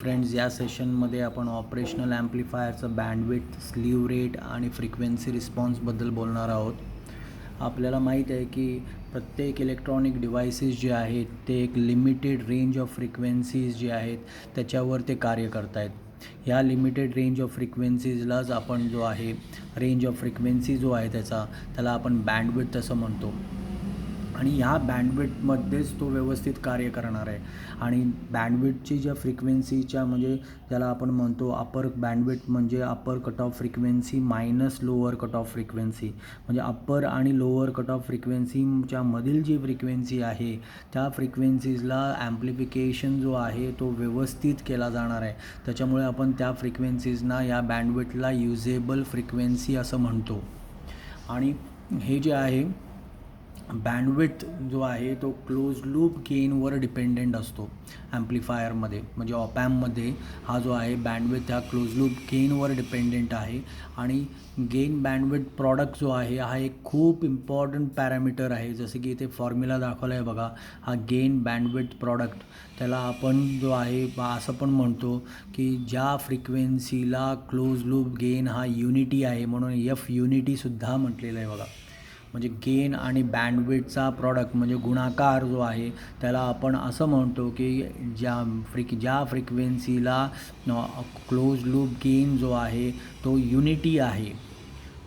Friends, या सेशनमध्ये आपण ऑपरेशनल ॲम्प्लिफायरचं बँडविड्थ, स्लीव रेट आणि फ्रिक्वेन्सी रिस्पॉन्सबद्दल बोलणार आहोत. आपल्याला माहीत आहे की प्रत्येक इलेक्ट्रॉनिक डिव्हायसेस जे आहेत ते एक लिमिटेड रेंज ऑफ फ्रिक्वेन्सीज जे आहेत त्याच्यावर ते कार्य करत आहेत. ह्या लिमिटेड रेंज ऑफ फ्रिक्वेन्सीजलाच आपण जो आहे रेंज ऑफ फ्रिक्वेन्सी जो आहे त्याला आपण बँडविड्थ असं म्हणतो. आणि ह्या बँडविड्थमध्येच तो व्यवस्थित कार्य करणार आहे. आणि बँडविड्थची ज्या फ्रिक्वेन्सीच्या म्हणजे ज्याला आपण म्हणतो अपर बँडविड्थ म्हणजे upper cut off frequency minus lower cut off frequency, म्हणजे अप्पर आणि लोअर कट ऑफ फ्रिक्वेन्सीच्या मधील जी फ्रिक्वेन्सी आहे त्या फ्रिक्वेन्सीजला ॲम्प्लिफिकेशन जो आहे तो व्यवस्थित केला जाणार आहे. त्याच्यामुळे आपण त्या फ्रिक्वेन्सीजना या बँडविड्थला युजेबल फ्रिक्वेन्सी असं म्हणतो. आणि हे जे आहे बँडविड्थ जो आहे तो क्लोज लूप गेनवर डिपेंडेंट असतो ॲम्प्लिफायरमध्ये, म्हणजे ऑपॅम्पमध्ये हा जो आहे बँडविड्थ हा क्लोज लूप गेनवर डिपेंडेंट आहे. आणि गेन बँडविड्थ प्रॉडक्ट जो आहे हा एक खूप इम्पॉर्टंट पॅरामीटर आहे. जसं की इथे फॉर्म्युला दाखवला आहे बघा, हा गेन बँडविड्थ प्रॉडक्ट, त्याला आपण जो आहे असं पण म्हणतो की ज्या फ्रिक्वेन्सीला क्लोज लूप गेन हा युनिटी आहे म्हणून एफ युनिटीसुद्धा म्हटलेलं आहे बघा. म्हणजे गेन आणि बँडविड्थचा प्रॉडक्ट म्हणजे गुणाकार जो आहे त्याला आपण असं म्हणतो की ज्या फ्रिक्वेन्सीला क्लोज लूप गेन जो आहे तो युनिटी आहे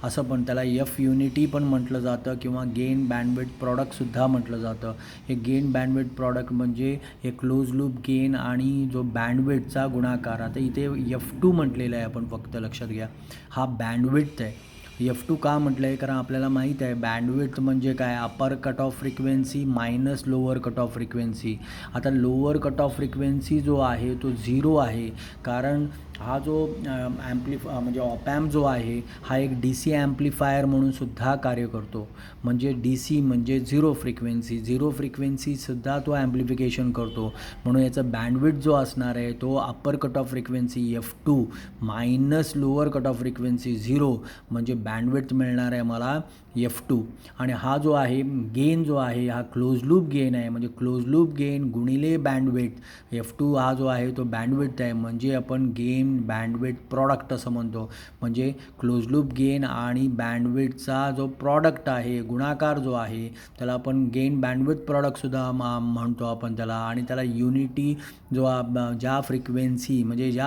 असं पण त्याला एफ युनिटी पण म्हटलं जातं किंवा गेन बँडविड्थ प्रॉडक्टसुद्धा म्हटलं जातं. हे गेन बँडविड्थ प्रॉडक्ट म्हणजे हे क्लोज लूप गेन आणि जो बँडविड्थचा गुणाकार. आता इथे F2 म्हटलेलं आहे आपण, फक्त लक्षात घ्या हा बँडविड्थ आहे. F2 का म्हटलं आहे कारण आपल्याला माहीत आहे बँडविड्थ म्हणजे काय, upper cut off frequency minus lower cut off frequency. आता लोअर कट ऑफ फ्रिक्वेन्सी जो आहे तो 0 आहे कारण हा जो म्हणजे ऑपॅम्प जो आहे हा एक DC ॲम्प्लिफायर म्हणून सुद्धा कार्य करतो. म्हणजे DC म्हणजे झिरो फ्रिक्वेन्सीसुद्धा तो ॲम्प्लिफिकेशन करतो. म्हणून याचा बँडविड्थ जो असणार आहे तो upper cut off frequency F2 minus lower cut off frequency 0 म्हणजे बँडविड्थ मिळणार आहे मला F2. आणि हा जो आहे गेन जो आहे हा क्लोज लूप गेन आहे, म्हणजे क्लोज लूप गेन गुणिले बँडविड्थ. F2 हा जो आहे तो बँडविड्थ आहे, म्हणजे आपण गेन बँडविड्थ प्रॉडक्ट असं म्हणतो. म्हणजे क्लोज लूप गेन आणि बँडविड्थचा जो प्रॉडक्ट आहे गुणाकार जो आहे त्याला आपण गेन बँडविड्थ प्रॉडक्टसुद्धा म्हणतो आपण त्याला. आणि त्याला युनिटी जो ज्या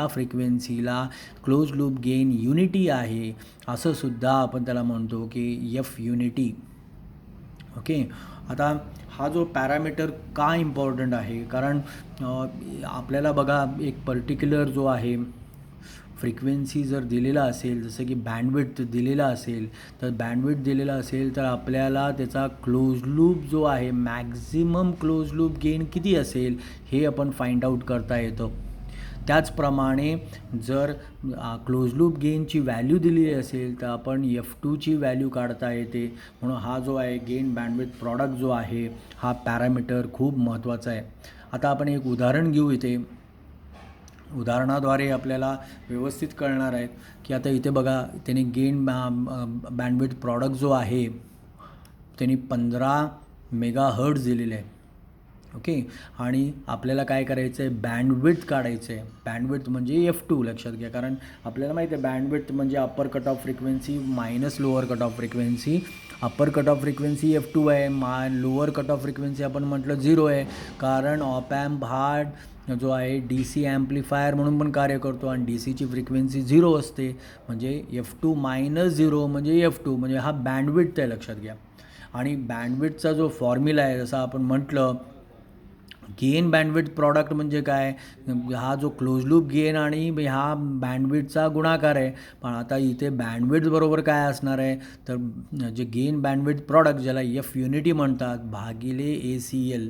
फ्रिक्वेन्सीला क्लोज लूप गेन युनिटी आहे असं सुद्धा आपण त्याला म्हणतो की एफ युनिटी. ओके. आता हा जो पॅरामीटर का इम्पॉर्टंट आहे कारण आपल्याला बघा एक पर्टिक्युलर जो आहे फ्रिक्वेन्सी जर दिलेला असेल, जसं की बँडविड्थ दिलेला असेल तर आपल्याला त्याचा क्लोज लूप जो आहे मॅक्झिमम क्लोज लूप गेन किती असेल हे आपण फाइंड आउट करता येतं. त्याचप्रमाणे जर क्लोज लूप गेनची व्हॅल्यू दिलेली असेल तर आपण F2ची व्हॅल्यू काढता येते. म्हणून हा जो आहे गेन बँडविड्थ प्रॉडक्ट जो आहे हा पॅरामीटर खूप महत्त्वाचा आहे. आता आपण एक उदाहरण घेऊ. इथे उदाहरणाद्वारे आपल्याला व्यवस्थित कळणार आहे की आता इथे बघा त्याने गेन बँडविड्थ प्रॉडक्ट जो आहे त्यांनी 15 मेगाहर्ट्झ दिलेले आहे. ओके. आणि आपल्याला काय करायचं आहे, बँडविड्थ काढायचं आहे. बँडविड्थ म्हणजे F2 लक्षात घ्या कारण आपल्याला माहिती आहे बँडविड्थ म्हणजे upper cut off frequency minus lower cut off frequency. Upper cut off frequency F2 आहे, लोअर कट ऑफ फ्रिक्वेन्सी आपण म्हटलं 0 आहे कारण ऑपॅम्प हा जो आहे DC ॲम्प्लिफायर म्हणून पण कार्य करतो आणि DCची फ्रिक्वेन्सी 0 असते. म्हणजे F2 मायनस 0 म्हणजे F2 म्हणजे हा बँडविड्थ आहे, लक्षात घ्या. आणि बँडविड्थचा जो फॉर्म्युला आहे जसं आपण म्हटलं गेन बँडविड्थ प्रॉडक्ट म्हणजे काय, हा जो क्लोज लूप गेन आणि हा बँडविड्थचा गुणाकार आहे. पण आता इथे बँडविड्थ बरोबर काय असणार आहे तर जे गेन बँडविड्थ प्रॉडक्ट ज्याला एफ युनिटी म्हणतात भागिले ACL.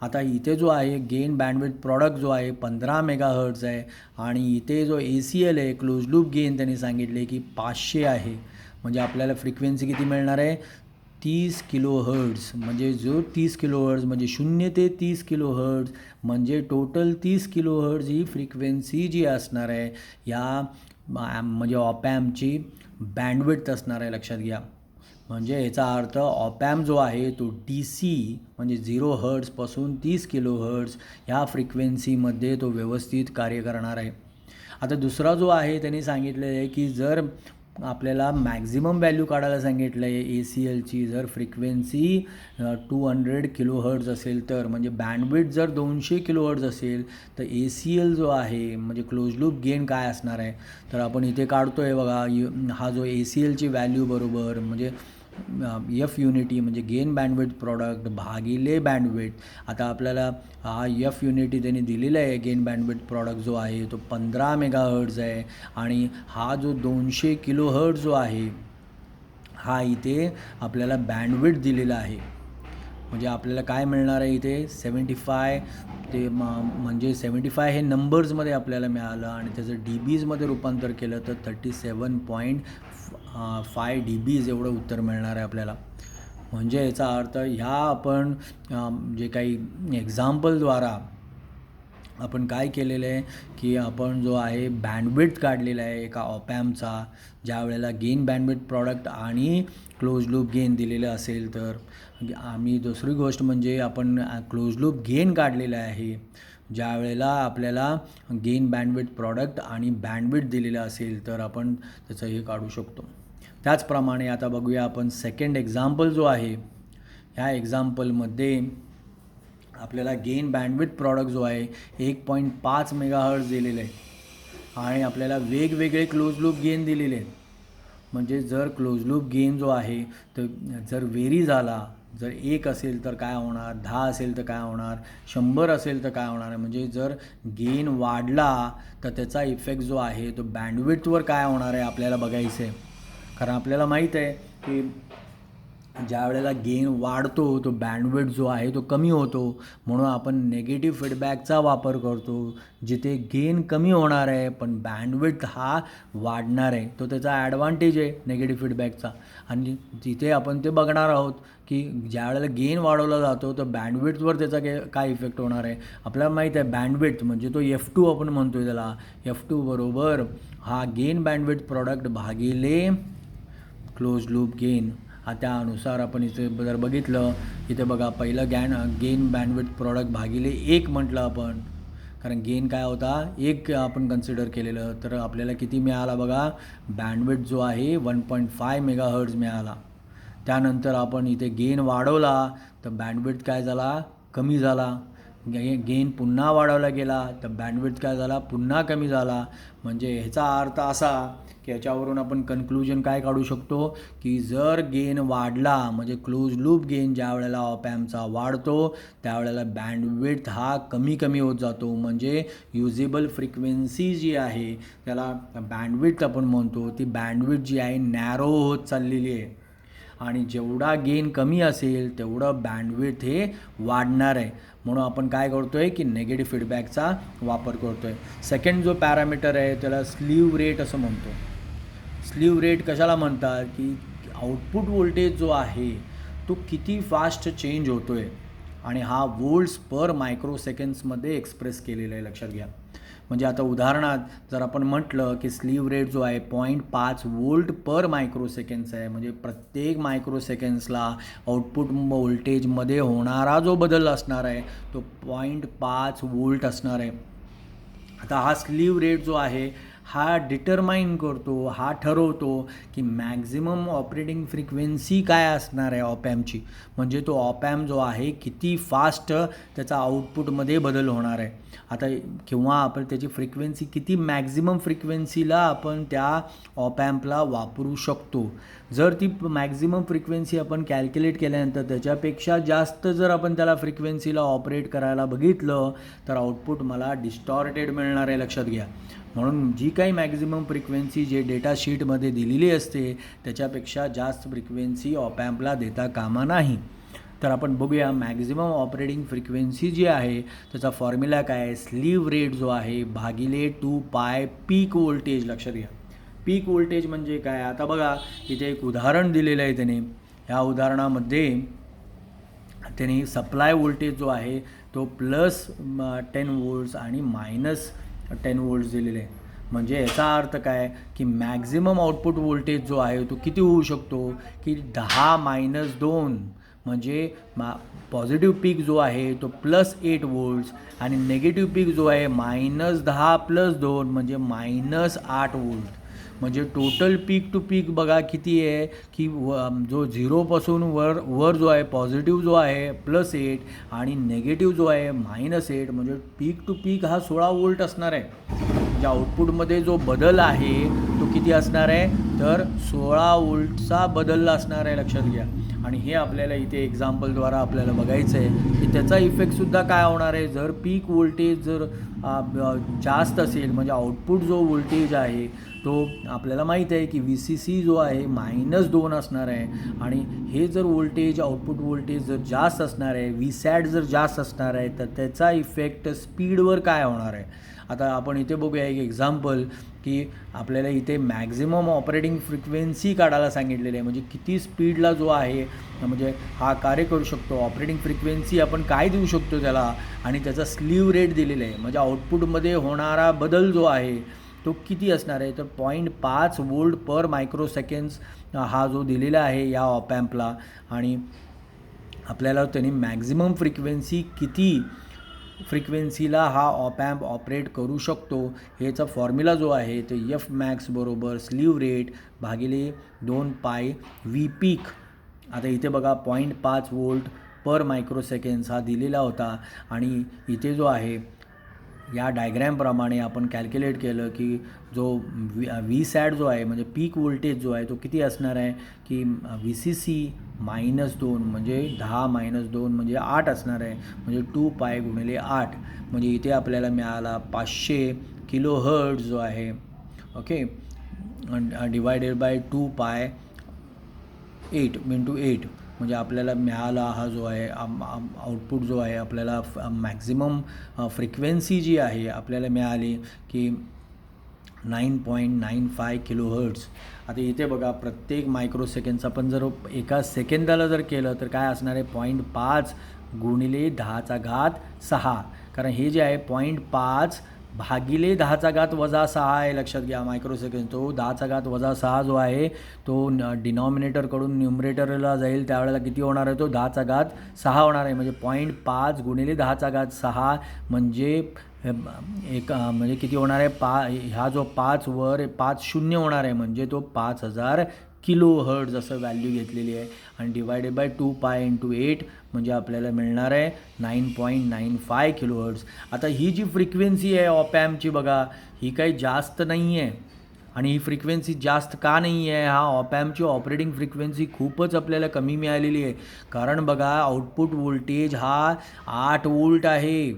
आता इथे जो आहे गेन बँडविड्थ प्रॉडक्ट जो आहे 15 मेगाहर्ट्झ आहे आणि इथे जो ACL आहे क्लोज लूप गेन त्यांनी सांगितले की 500 आहे. म्हणजे आपल्याला फ्रिक्वेन्सी किती मिळणार आहे 30 किलोहर्ट्झ. म्हणजे जो 30 किलोहर्ट्झ म्हणजे 0 ते 30 किलोहर्ट्झ म्हणजे टोटल 30 किलोहर्ट्झ ही फ्रिक्वेन्सी जी असणार आहे या म्हणजे ऑपॅम्पची बँडविड्थ असणार आहे, लक्षात घ्या. म्हणजे याचा अर्थ ऑपॅम्प जो आहे तो DC म्हणजे 0 हर्ट्झपासून 30 किलो हर्ट्झ ह्या फ्रिक्वेन्सीमध्ये तो व्यवस्थित कार्य करणार आहे. आता दुसरा जो आहे त्यांनी सांगितलेलं आहे की जर आपल्याला मॅक्झिमम व्हॅल्यू काढायला सांगितलं आहे ACLची, जर फ्रिक्वेन्सी 200 किलो हर्ट्झ असेल तर, म्हणजे बँडविड्थ जर 200 किलो हर्ट्झ असेल तर ACL जो आहे म्हणजे क्लोज लूप गेन काय असणार आहे. तर आपण इथे काढतो आहे बघा, हा जो ACLची व्हॅल्यू बरोबर म्हणजे F युनिटी म्हणजे गेन बँडविड्थ प्रॉडक्ट भागिले बँडविड्थ. आता आपल्याला हा F युनिटी त्यांनी दिलेला आहे गेन बँडविड्थ प्रॉडक्ट जो आहे तो 15 मेगाहर्ट्झ आहे आणि हा जो 200 किलो हर्ट्झ जो आहे हा इथे आपल्याला बँडविड्थ दिलेला आहे. म्हणजे आपल्याला काय मिळणार आहे इथे 75 ते म्हणजे 75 हे नंबर्समध्ये आपल्याला मिळालं आणि त्याचं DBजमध्ये रूपांतर केलं तर 37.5 DBज एवढं उत्तर मिळणार आहे आपल्याला. म्हणजे याचा अर्थ ह्या आपण जे काही एक्झाम्पलद्वारा आपण काय केलेलं आहे की आपण जो आहे बँडविड्थ काढलेला आहे एका ऑपॅम्पचा, ज्या वेळेला गेन बँडविड्थ प्रॉडक्ट आणि क्लोज लूप गेन दिलेलं असेल तर. आम्ही दुसरी गोष्ट म्हणजे आपण क्लोज लूप गेन काढलेला आहे ज्या वेळेला आपल्याला गेन बँडविड्थ प्रॉडक्ट आणि बँडविड्थ दिलेलं असेल तर आपण त्याचं हे काढू शकतो. त्याचप्रमाणे आता बघूया आपण सेकंड एक्झाम्पल जो आहे, ह्या एक्झाम्पलमध्ये आपल्याला गेन बँडविड्थ प्रॉडक्ट जो आहे 1.5 मेगाहर्ट्झ दिलेलं आहे आणि आपल्याला वेगवेगळे क्लोज लूप गेन दिलेले आहेत. म्हणजे जर क्लोज लूप गेन जो आहे तर जर वेरी झाला, जर 1 असेल तर काय होणार, 10 असेल तर काय होणार, 100 असेल तर काय होणार आहे. म्हणजे जर गेन वाढला तर त्याचा इफेक्ट जो आहे तो बँडविड्थवर काय होणार आहे आपल्याला बघायचं आहे. कारण आपल्याला माहीत आहे की ज्या वेळेला गेन वाढतो तो बँडविड्थ जो आहे तो कमी होतो, म्हणून आपण नेगेटिव्ह फीडबॅकचा वापर करतो. जिथे गेन कमी होणार आहे पण बँडविड्थ हा वाढणार आहे तो त्याचा ॲडव्हान्टेज आहे नेगेटिव्ह फीडबॅकचा. आणि तिथे आपण ते बघणार आहोत की ज्या वेळेला गेन वाढवला जातो तर बँडविड्थवर त्याचा काय इफेक्ट होणार आहे. आपल्याला माहीत आहे बँडविड्थ म्हणजे तो F2 आपण म्हणतो आहे त्याला. F2 बरोबर हा गेन बँडविड्थ प्रॉडक्ट भागिले क्लोज लूप गेन. त्यानुसार आपण इथे जर बघितलं इथे बघा, पहिलं गेन बँडविड्थ प्रॉडक्ट भागिले 1 म्हटलं आपण, कारण गेन काय होता 1 आपण कन्सिडर केलेलं. तर आपल्याला किती मिळाला बघा, बँडविड्थ जो आहे 1.5 मेगाहर्ट्झ मिळाला. त्यानंतर आपण इथे गेन वाढवला तर बँडविड्थ काय झाला, कमी झाला. गेन पुन्हा वाढवला गेला तर बँडविड्थ काय झाला, पुन्हा कमी झाला. म्हणजे ह्याचा अर्थ असा की याच्यावरून आपण कन्क्लूजन काय काढू शकतो की जर गेन वाढला म्हणजे क्लोज लूप गेन ज्या वेळेला ऑपॅम्पचा वाढतो त्यावेळेला बँडविड्थ हा कमी कमी होत जातो. म्हणजे युजेबल फ्रिक्वेन्सी जी आहे त्याला बँडविड्थ आपण म्हणतो, ती बँडविड्थ जी आहे नॅरो होत चाललेली आहे. आणि जेवढा गेन कमी असेल तेवढं बँडविड्थ हे वाढणार आहे. म्हणून आपण काय करतो आहे की नेगेटिव्ह फीडबॅकचा वापर करतो आहे. सेकंड जो पॅरामीटर आहे त्याला स्लीव रेट असं म्हणतो. स्लीव रेट कशाला म्हणतात की आउटपुट व्होल्टेज जो आहे तो किती फास्ट चेंज होतो आहे आणि हा वोल्ट्स पर मायक्रोसेकंड्समध्ये एक्सप्रेस केलेला आहे, लक्षात घ्या. म्हणजे आता उदाहरणार्थ जर आपण म्हटलं की स्लीव रेट जो आहे 0.5 वोल्ट पर मायक्रोसेकंड्स आहे, म्हणजे प्रत्येक मायक्रोसेकंड्सला आउटपुट व्होल्टेजमध्ये होणारा जो बदल असणार आहे तो 0.5 वोल्ट असणार आहे. आता हा स्लीव रेट जो आहे हा डिटरमाइन करतो, हा ठरवतो की मॅक्झिमम ऑपरेटिंग फ्रिक्वेन्सी काय असणार आहे ऑपॅम्पची. म्हणजे तो ऑपॅम्प जो आहे किती फास्ट त्याचा आउटपुटमध्ये बदल होणार आहे. आता किंवा आपण त्याची फ्रिक्वेन्सी किती मॅक्झिमम फ्रिक्वेन्सीला आपण त्या ऑपॅम्पला वापरू शकतो. जर ती मॅक्झिमम फ्रिक्वेन्सी आपण कॅल्क्युलेट केल्यानंतर त्याच्यापेक्षा जास्त जर आपण त्याला फ्रिक्वेन्सीला ऑपरेट करायला बघितलं तर आउटपुट मला डिस्टॉर्टेड मिळणार आहे, लक्षात घ्या. म्हणून जी काही मॅक्झिमम फ्रिक्वेन्सी जे डेटा शीटमध्ये दिलेली असते त्याच्यापेक्षा जास्त फ्रिक्वेन्सी ऑपॅम्पला देता कामा नाही. तर आपण बघूया मॅक्झिमम ऑपरेटिंग फ्रिक्वेन्सी जी आहे त्याचा फॉर्म्युला काय आहे, स्लीव रेट जो आहे भागिले 2π पीक व्होल्टेज. लक्षात घ्या पीक व्होल्टेज म्हणजे काय. आता बघा इथे एक उदाहरण दिलेलं आहे त्याने. ह्या उदाहरणामध्ये त्याने सप्लाय व्होल्टेज जो आहे तो +10 वोल्ट्स आणि -10 वोल्ट्स दिलेले आहे. म्हणजे याचा अर्थ काय की मॅक्झिमम आउटपुट व्होल्टेज जो आहे तो किती होऊ शकतो की 10-2 म्हणजे पॉझिटिव्ह पीक जो आहे तो +8 वोल्ट्स आणि निगेटिव्ह पीक जो आहे -10 + 2 म्हणजे -8 वोल्ट. म्हणजे टोटल पीक टू पीक बघा किती आहे की जो झिरोपासून वर जो आहे पॉझिटिव्ह जो आहे +8 आणि निगेटिव्ह जो आहे -8 म्हणजे पीक टू पीक हा 16 वोल्ट असणार आहे. म्हणजे आउटपुटमध्ये जो बदल आहे तो किती असणार आहे तर 16 वोल्टचा बदल असणार आहे, लक्षात घ्या. आणि हे आपल्याला इथे एक्झाम्पलद्वारा आपल्याला बघायचं आहे की त्याचा इफेक्टसुद्धा काय होणार आहे. जर पीक व्होल्टेज जर जास्त असेल म्हणजे आउटपुट जो व्होल्टेज आहे तो आपल्याला माहीत आहे की VCC जो आहे -2 असणार आहे. आणि हे जर व्होल्टेज आउटपुट व्होल्टेज जर जास्त असणार आहे, Vsat जर जास्त असणार आहे तर त्याचा इफेक्ट स्पीडवर काय होणार आहे. आता आपण इथे बघूया एक एक्झाम्पल की आपल्याला इथे मॅक्झिमम ऑपरेटिंग फ्रिक्वेन्सी काढायला सांगितलेली आहे. म्हणजे किती स्पीडला जो आहे म्हणजे हा कार्य करू शकतो, ऑपरेटिंग फ्रिक्वेन्सी आपण काय देऊ शकतो त्याला आणि त्याचा स्लीव रेट दिलेला आहे. म्हणजे आउटपुटमध्ये होणारा बदल जो आहे तो किती असणार आहे तर 0.5 वोल्ट पर मायक्रोसेकंड्स हा जो दिलेला आहे या ऑपॅम्पला. आणि आपल्याला त्यांनी मॅक्झिमम फ्रिक्वेन्सी किती फ्रिक्वेन्सीला हा ऑपॅम्प ऑपरेट करू शकतो ह्याचा फॉर्म्युला जो आहे तो Fmax = स्लीव रेट भागिले 2π V पीक. आता इथे बघा 0.5 वोल्ट पर मायक्रोसेकंड्स हा दिलेला होता आणि इथे जो आहे या डायग्रॅमप्रमाणे आपण कॅल्क्युलेट केलं की जो Vsat जो आहे म्हणजे पीक व्होल्टेज जो आहे तो किती असणार आहे की VCC -2 म्हणजे 10-2 म्हणजे 8 असणार आहे. म्हणजे 2π × 8 म्हणजे इथे आपल्याला मिळाला 500 kHz जो आहे. ओके, डिवायडेड बाय 2π 8 × 8 म्हणजे आपल्याला मिळाला हा जो आहे आउटपुट जो आहे आपल्याला मॅक्झिमम फ्रिक्वेन्सी जी आहे आपल्याला मिळाली की 9.95 kHz. आता इथे बघा प्रत्येक मायक्रोसेकंडचा आपण जर एका सेकंदाला जर केलं तर काय असणार आहे 0.5 × 10⁻6. कारण हे जे आहे 0.5 भागिले 10⁻6 आहे, लक्षात घ्या. मायक्रोसेकंड तो 10⁻6 जो आहे तो डिनॉमिनेटरकडून न्यूमरेटरला जाईल त्यावेळेला किती होणार आहे तो 10⁻6 होणार आहे. म्हणजे 0.5 × 10⁻6 म्हणजे म्हणजे किती होणार आहे ह्या जो 5 वर 5 शून्य होणार आहे म्हणजे तो 5000 kHz असं व्हॅल्यू घेतलेली आहे. आणि डिवायडेड बाय 2π × 8 म्हणजे आपल्याला मिळणार आहे 9.95 kHz. आता ही जी फ्रिक्वेन्सी आहे ऑपॅम्पची बघा ही काही जास्त नाही आहे. आणि ही फ्रिक्वेन्सी जास्त का नाही आहे, हा ऑपॅम्पची ऑपरेटिंग फ्रिक्वेन्सी खूपच आपल्याला कमी मिळालेली आहे. कारण बघा आउटपुट व्होल्टेज हा 8 वोल्ट आहे.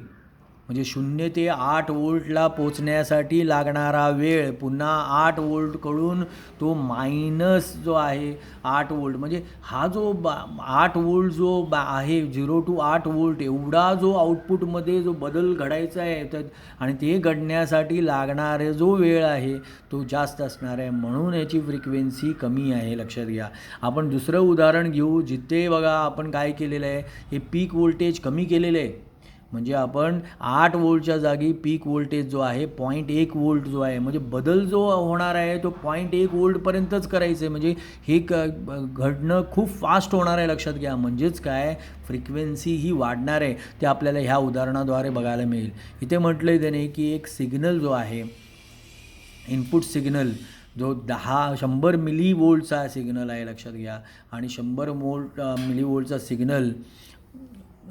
म्हणजे 0 ते 8 वोल्टला पोचण्यासाठी लागणारा वेळ पुन्हा 8 वोल्टकडून तो मायनस जो आहे 8 वोल्ट म्हणजे हा जो 8 वोल्ट जो आहे 0 to 8 वोल्ट एवढा जो आउटपुटमध्ये जो बदल घडायचा आहे तर आणि ते घडण्यासाठी लागणारे जो वेळ आहे तो जास्त असणार आहे. म्हणून याची फ्रिक्वेन्सी कमी आहे, लक्षात घ्या. आपण दुसरं उदाहरण घेऊ जिथे बघा आपण काय केलेलं आहे हे पीक व्होल्टेज कमी केलेलं आहे. म्हणजे आपण 8 वोल्टच्या जागी पीक व्होल्टेज जो आहे 0.1 वोल्ट जो आहे म्हणजे बदल जो होणार आहे तो 0.1 वोल्टपर्यंतच करायचं आहे. म्हणजे हे घडणं खूप फास्ट होणार आहे, लक्षात घ्या. म्हणजेच काय फ्रिक्वेन्सी ही वाढणार आहे ते आपल्याला ह्या उदाहरणाद्वारे बघायला मिळेल. इथे म्हटलं आहे त्याने की एक सिग्नल जो आहे इनपुट सिग्नल जो 100 मिलीवोल्टचा सिग्नल आहे, लक्षात घ्या. आणि 100 मिलीवोल्टचा सिग्नल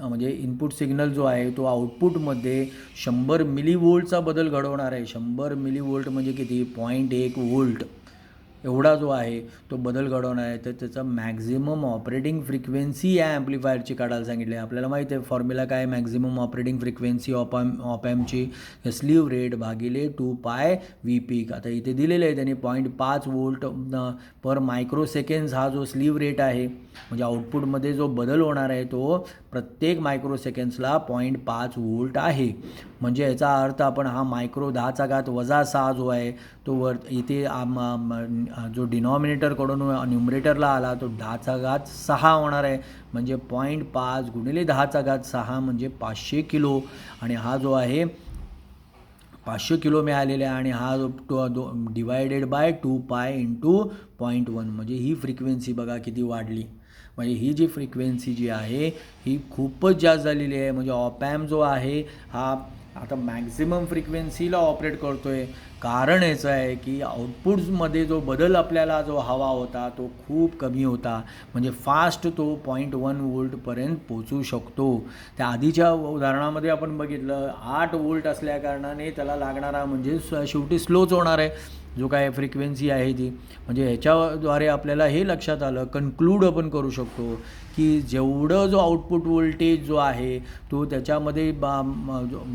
म्हणजे इनपुट सिग्नल जो आहे तो आउटपुटमध्ये 100 मिलीवोल्टचा बदल घडवणार आहे. 100 मिलीवोल्ट म्हणजे किती 0.1 वोल्ट एवढा जो आहे तो बदल घडवणार आहे. तर त्याचा मॅक्झिमम ऑपरेटिंग फ्रिक्वेन्सी या ॲम्प्लिफायरची काढायला सांगितले. आपल्याला माहिती आहे फॉर्म्युला काय मॅक्झिमम ऑपरेटिंग फ्रिक्वेन्सी ऑपॅम्पची स्लीव रेट भागिले 2π V पीक. आता इथे दिलेलं आहे त्यांनी 0.5 वोल्ट पर मायक्रोसेकंड्स हा जो स्लीव रेट आहे म्हणजे आउटपुटमध्ये जो बदल होणार आहे तो प्रत्येक मायक्रोसेकंड्सला 0.5 वोल्ट आहे. म्हणजे याचा अर्थ आपण हा मायक्रो 10⁻6 जो आहे तो वर इथे जो डिनॉमिनेटरकडून न्यूमरेटरला आला तो 10⁻6 होणार आहे. म्हणजे 0.5 × 10⁻6 म्हणजे 500 किलो. आणि हा जो आहे 500 किलो मिळालेले आहे आणि हा डिवायडेड बाय 2π × 0.1 म्हणजे ही फ्रिक्वेन्सी बघा किती वाढली. म्हणजे ही जी फ्रिक्वेन्सी जी आहे ही खूपच जास्त झालेली आहे. म्हणजे ऑपॅम्प जो आहे हा आता मॅक्झिमम फ्रिक्वेन्सीला ऑपरेट करतो आहे. कारण याचं आहे की आउटपुट्समध्ये जो बदल आपल्याला जो हवा होता तो खूप कमी होता. म्हणजे फास्ट तो 0.1 वोल्टपर्यंत पोचू शकतो. त्या आधीच्या उदाहरणामध्ये आपण बघितलं 8 वोल्ट असल्याकारणाने त्याला लागणारा म्हणजे शेवटी स्लोच होणार आहे जो काय फ्रिक्वेन्सी आहे ती. म्हणजे ह्याच्याद्वारे आपल्याला हे लक्षात आलं, कन्क्लूड आपण करू शकतो की जेवढं जो आउटपुट व्होल्टेज जो आहे तो त्याच्यामध्ये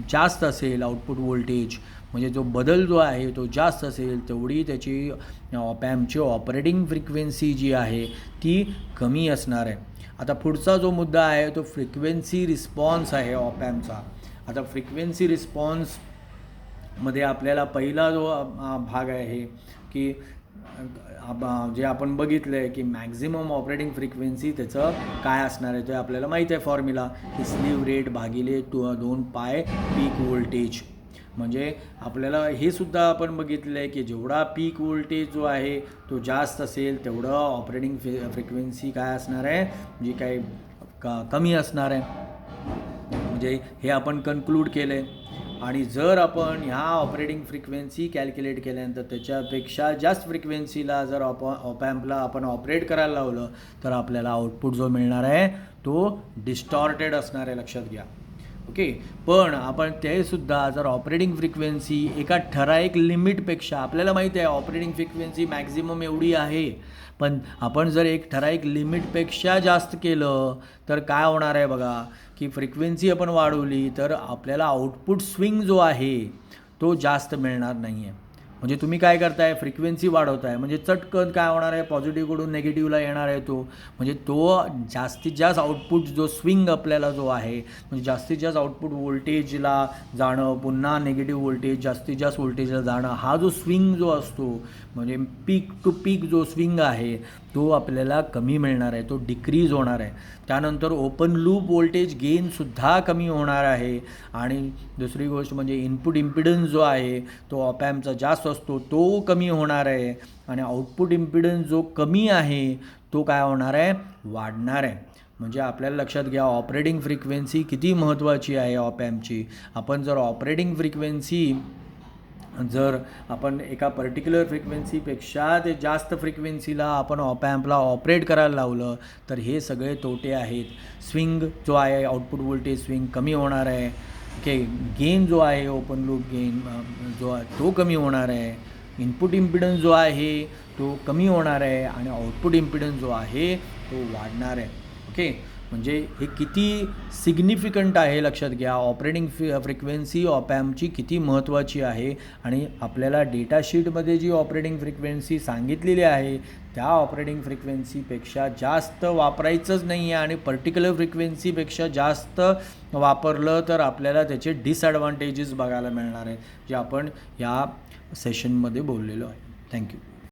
जास्त असेल, आउटपुट व्होल्टेज म्हणजे जो बदल जो आहे तो जास्त असेल तेवढी त्याची ऑपॅम्पची ऑपरेटिंग फ्रिक्वेन्सी जी आहे ती कमी असणार आहे. आता पुढचा जो मुद्दा आहे तो फ्रिक्वेन्सी रिस्पॉन्स आहे ऑपॅम्पचा. आता फ्रिक्वेन्सी रिस्पॉन्समध्ये आपल्याला पहिला जो भाग आहे की जे आपण बघितलं आहे की मॅक्झिमम ऑपरेटिंग फ्रिक्वेन्सी त्याचं काय असणार आहे ते आपल्याला माहीत आहे फॉर्म्युला की स्लीव रेट भागिले 2π पीक व्होल्टेज. म्हणजे आपल्याला हे सुद्धा आपण बघितलं आहे की जेवढा पीक व्होल्टेज जो आहे तो जास्त असेल तेवढं ऑपरेटिंग फ्रिक्वेन्सी काय असणार आहे जी काही कमी असणार आहे. म्हणजे हे आपण कन्क्लूड केलं आहे. आणि जर आपण ह्या ऑपरेटिंग फ्रिक्वेन्सी कॅल्क्युलेट केल्यानंतर त्याच्यापेक्षा जास्त फ्रिक्वेन्सीला जर ऑपॅम्पला आपण ऑपरेट करायला लावलं तर आपल्याला आउटपुट जो मिळणार आहे तो डिस्टॉर्टेड असणार आहे, लक्षात घ्या. ओके, पण आपण तेसुद्धा जर ऑपरेटिंग फ्रिक्वेन्सी एका ठराविक लिमिटपेक्षा, आपल्याला माहिती आहे ऑपरेटिंग फ्रिक्वेन्सी मॅक्झिमम एवढी आहे, पण आपण जर एक ठराविक लिमिटपेक्षा जास्त केलं तर काय होणार आहे बघा की फ्रिक्वेन्सी आपण वाढवली तर आपल्याला आउटपुट स्विंग जो आहे तो जास्त मिळणार नाही आहे. म्हणजे तुम्ही काय करताय, फ्रिक्वेन्सी वाढवताय म्हणजे चटकन काय होणार आहे, पॉझिटिव्हकडून निगेटिव्हला येणार आहे तो. म्हणजे तो जास्तीत जास्त आउटपुट जो स्विंग आपल्याला जो आहे म्हणजे जास्तीत जास्त आउटपुट व्होल्टेजला जाणं, पुन्हा निगेटिव्ह व्होल्टेज जास्तीत जास्त व्होल्टेजला जाणं, हा जो स्विंग जो असतो म्हणजे पीक टू पीक जो स्विंग आहे तो आपल्याला कमी मिळणार आहे, तो डिक्रीज होणार आहे. त्यानंतर ओपन लूप व्होल्टेज गेनसुद्धा कमी होणार आहे. आणि दुसरी गोष्ट म्हणजे इनपुट इम्पिडन्स जो आहे तो ऑपॅम्पचा जास्त असतो तो कमी होणार आहे. आणि आउटपुट इम्पिडन्स जो कमी आहे तो काय होणार आहे, वाढणार आहे. म्हणजे आपल्याला लक्षात घ्या ऑपरेटिंग फ्रिक्वेन्सी किती महत्त्वाची आहे ऑपॅम्पची. आपण जर ऑपरेटिंग फ्रिक्वेन्सी जर आपण एका पर्टिक्युलर फ्रिक्वेन्सीपेक्षा ते जास्त फ्रिक्वेन्सीला आपण ऑपॅम्पला ऑपरेट करायला लावलं तर हे सगळे तोटे आहेत. स्विंग जो आहे आउटपुट व्होल्टेज स्विंग कमी होणार आहे. ओके, गेन जो आहे ओपन लूप गेन जो आहे तो कमी होणार आहे. इनपुट इम्पिडन्स जो आहे तो कमी होणार आहे आणि आउटपुट इम्पिडन्स जो आहे तो वाढणार आहे. ओके, म्हणजे हे किती सिग्निफिकंट आहे लक्षात घ्या. ऑपरेटिंग फ्रिक्वेन्सी ऑपॅम्पची किती महत्त्वाची आहे. आणि आपल्याला डेटाशीटमध्ये जी ऑपरेटिंग फ्रिक्वेन्सी सांगितलेली आहे त्या ऑपरेटिंग फ्रिक्वेन्सीपेक्षा जास्त वापरायचंच नाही आहे. आणि पर्टिक्युलर फ्रिक्वेन्सीपेक्षा जास्त वापरलं तर आपल्याला त्याचे डिसॲडव्हान्टेजेस बघायला मिळणार आहे जे आपण या सेशनमध्ये बोललेलो आहे. थँक्यू.